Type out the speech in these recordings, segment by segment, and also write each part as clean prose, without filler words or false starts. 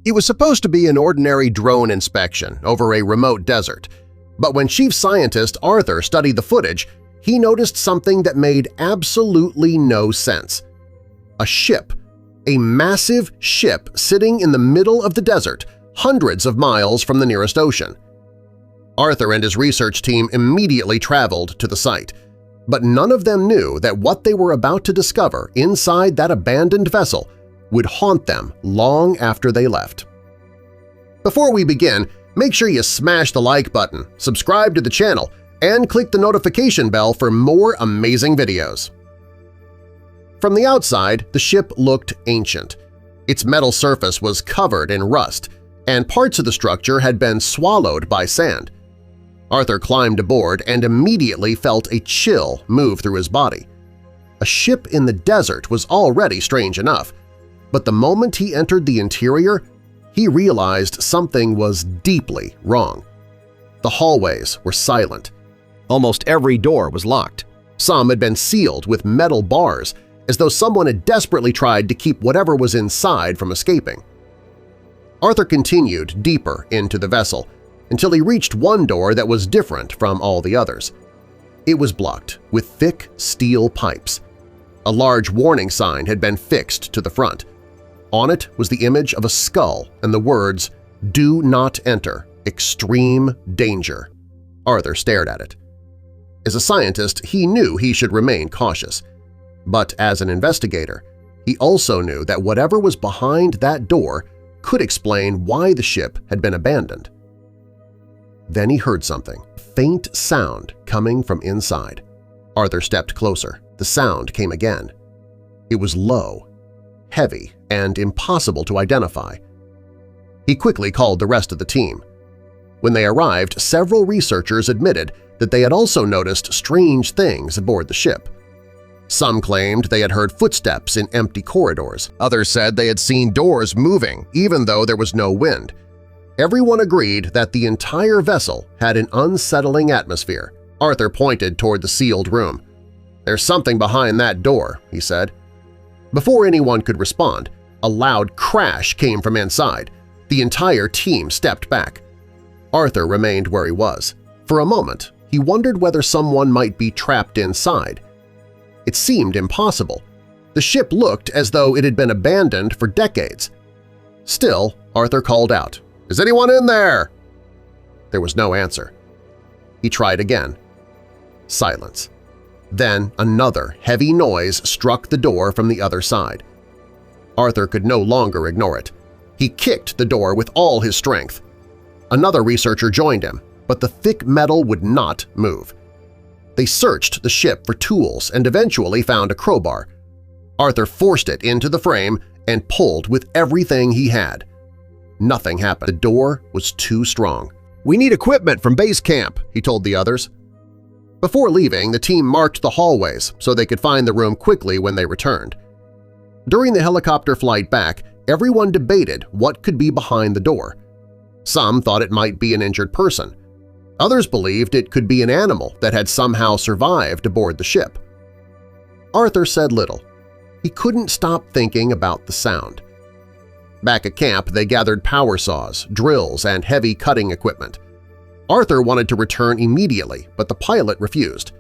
It was supposed to be an ordinary drone inspection over a remote desert, but when Chief Scientist Arthur studied the footage, he noticed something that made absolutely no sense. A ship. A massive ship sitting in the middle of the desert, hundreds of miles from the nearest ocean. Arthur and his research team immediately traveled to the site, but none of them knew that what they were about to discover inside that abandoned vessel would haunt them long after they left. Before we begin, make sure you smash the like button, subscribe to the channel, and click the notification bell for more amazing videos. From the outside, the ship looked ancient. Its metal surface was covered in rust, and parts of the structure had been swallowed by sand. Arthur climbed aboard and immediately felt a chill move through his body. A ship in the desert was already strange enough, but the moment he entered the interior, he realized something was deeply wrong. The hallways were silent. Almost every door was locked. Some had been sealed with metal bars, as though someone had desperately tried to keep whatever was inside from escaping. Arthur continued deeper into the vessel until he reached one door that was different from all the others. It was blocked with thick steel pipes. A large warning sign had been fixed to the front. On it was the image of a skull and the words, "Do not enter. Extreme danger." Arthur stared at it. As a scientist, he knew he should remain cautious. But as an investigator, he also knew that whatever was behind that door could explain why the ship had been abandoned. Then he heard something, a faint sound coming from inside. Arthur stepped closer. The sound came again. It was low, heavy, and impossible to identify. He quickly called the rest of the team. When they arrived, several researchers admitted that they had also noticed strange things aboard the ship. Some claimed they had heard footsteps in empty corridors. Others said they had seen doors moving even though there was no wind. Everyone agreed that the entire vessel had an unsettling atmosphere. Arthur pointed toward the sealed room. "There's something behind that door," he said. Before anyone could respond, a loud crash came from inside. The entire team stepped back. Arthur remained where he was. For a moment, he wondered whether someone might be trapped inside. It seemed impossible. The ship looked as though it had been abandoned for decades. Still, Arthur called out, "Is anyone in there?" There was no answer. He tried again. Silence. Then another heavy noise struck the door from the other side. Arthur could no longer ignore it. He kicked the door with all his strength. Another researcher joined him, but the thick metal would not move. They searched the ship for tools and eventually found a crowbar. Arthur forced it into the frame and pulled with everything he had. Nothing happened. The door was too strong. "We need equipment from base camp," he told the others. Before leaving, the team marked the hallways so they could find the room quickly when they returned. During the helicopter flight back, everyone debated what could be behind the door. Some thought it might be an injured person. Others believed it could be an animal that had somehow survived aboard the ship. Arthur said little. He couldn't stop thinking about the sound. Back at camp, they gathered power saws, drills, and heavy cutting equipment. Arthur wanted to return immediately, but the pilot refused.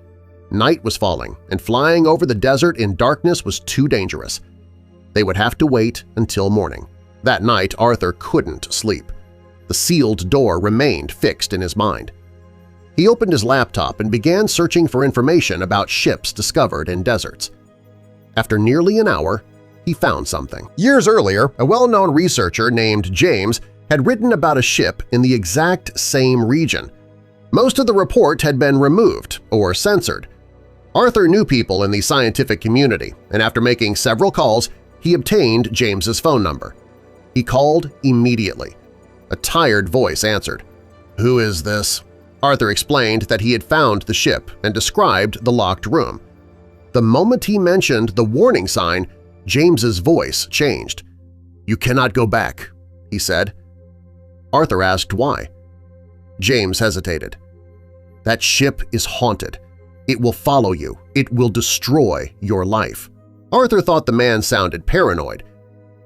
Night was falling, and flying over the desert in darkness was too dangerous. They would have to wait until morning. That night, Arthur couldn't sleep. The sealed door remained fixed in his mind. He opened his laptop and began searching for information about ships discovered in deserts. After nearly an hour, he found something. Years earlier, a well-known researcher named James had written about a ship in the exact same region. Most of the report had been removed or censored. Arthur knew people in the scientific community, and after making several calls, he obtained James's phone number. He called immediately. A tired voice answered. "Who is this?" Arthur explained that he had found the ship and described the locked room. The moment he mentioned the warning sign, James's voice changed. "You cannot go back," he said. Arthur asked why. James hesitated. "That ship is haunted. It will follow you. It will destroy your life." Arthur thought the man sounded paranoid.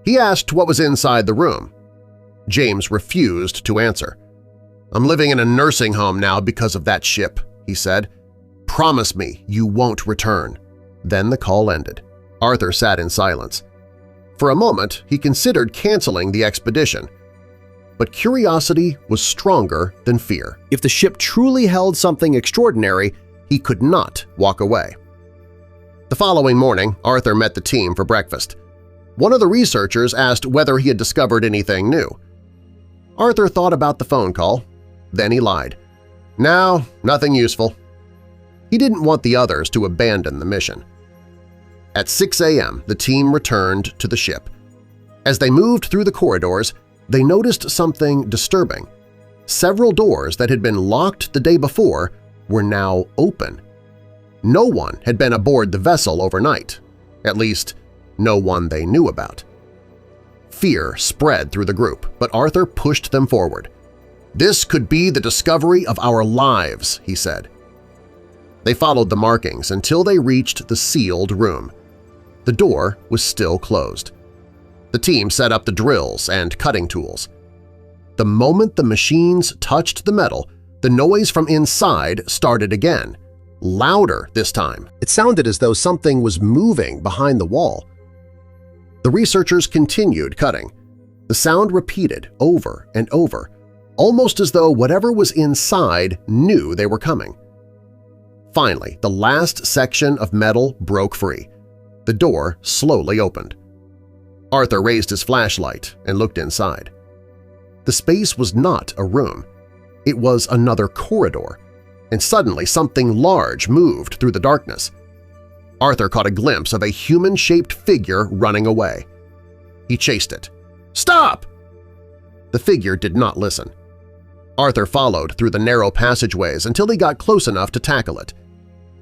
He asked what was inside the room. James refused to answer. "I'm living in a nursing home now because of that ship," he said. "Promise me you won't return." Then the call ended. Arthur sat in silence. For a moment, he considered canceling the expedition. But curiosity was stronger than fear. If the ship truly held something extraordinary, he could not walk away. The following morning, Arthur met the team for breakfast. One of the researchers asked whether he had discovered anything new. Arthur thought about the phone call. Then he lied. "No, nothing useful." He didn't want the others to abandon the mission. At 6 a.m., the team returned to the ship. As they moved through the corridors, they noticed something disturbing. Several doors that had been locked the day before were now open. No one had been aboard the vessel overnight, at least no one they knew about. Fear spread through the group, but Arthur pushed them forward. "This could be the discovery of our lives," he said. They followed the markings until they reached the sealed room. The door was still closed. The team set up the drills and cutting tools. The moment the machines touched the metal, the noise from inside started again, louder this time. It sounded as though something was moving behind the wall. The researchers continued cutting. The sound repeated over and over, almost as though whatever was inside knew they were coming. Finally, the last section of metal broke free. The door slowly opened. Arthur raised his flashlight and looked inside. The space was not a room. It was another corridor, and suddenly something large moved through the darkness. Arthur caught a glimpse of a human-shaped figure running away. He chased it. "Stop!" The figure did not listen. Arthur followed through the narrow passageways until he got close enough to tackle it.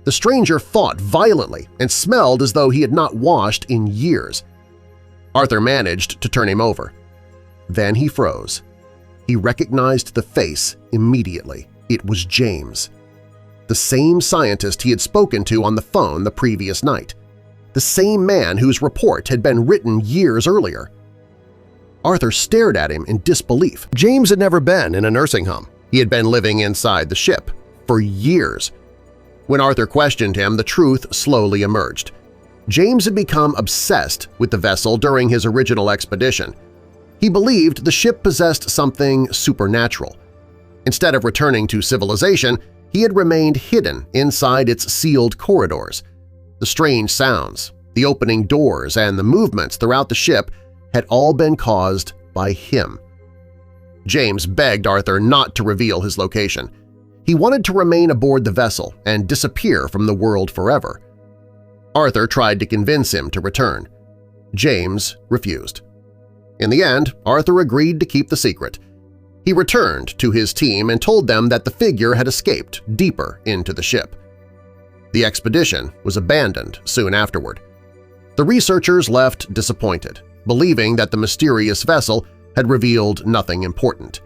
The stranger fought violently and smelled as though he had not washed in years. Arthur managed to turn him over. Then he froze. He recognized the face immediately. It was James, the same scientist he had spoken to on the phone the previous night, the same man whose report had been written years earlier. Arthur stared at him in disbelief. James had never been in a nursing home. He had been living inside the ship for years. When Arthur questioned him, the truth slowly emerged. James had become obsessed with the vessel during his original expedition. He believed the ship possessed something supernatural. Instead of returning to civilization, he had remained hidden inside its sealed corridors. The strange sounds, the opening doors, and the movements throughout the ship had all been caused by him. James begged Arthur not to reveal his location. He wanted to remain aboard the vessel and disappear from the world forever. Arthur tried to convince him to return. James refused. In the end, Arthur agreed to keep the secret. He returned to his team and told them that the figure had escaped deeper into the ship. The expedition was abandoned soon afterward. The researchers left disappointed, believing that the mysterious vessel had revealed nothing important.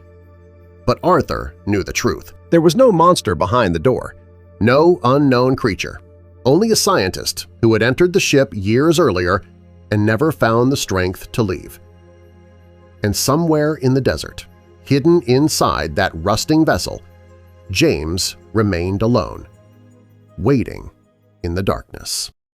But Arthur knew the truth. There was no monster behind the door, no unknown creature, only a scientist who had entered the ship years earlier and never found the strength to leave. And somewhere in the desert, hidden inside that rusting vessel, James remained alone, waiting in the darkness.